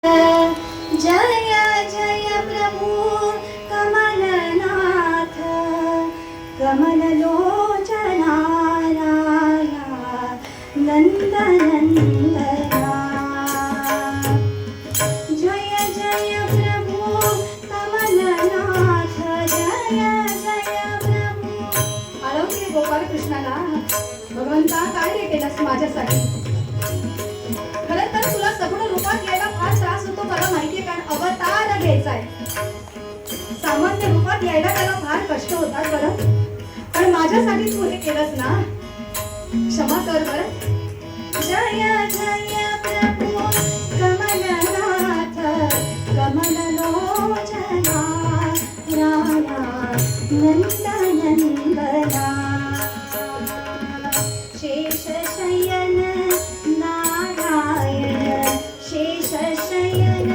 जय जय प्रभु कमलनाथ कमललोचना नंदनंदना जय जय प्रभु कमलनाथ जय जय प्रभु. आळवते गोपाळ कृष्णाला, भगवंता काय रे केलंस माझ्यासाठी. खरं तर तुला सगुण रूपात यायला फार त्रास होतो मला माहितीये, कारण अवतार घ्यायचाय. सामान्य रूपात यायला त्याला फार कष्ट होतात बरं, पण माझ्यासाठी तू हे केलंस ना, क्षमा कर बरं. जय जय प्रभु कमलनाथ कमललोचना नंदनंदना शेषशयन नारायण शेषशयन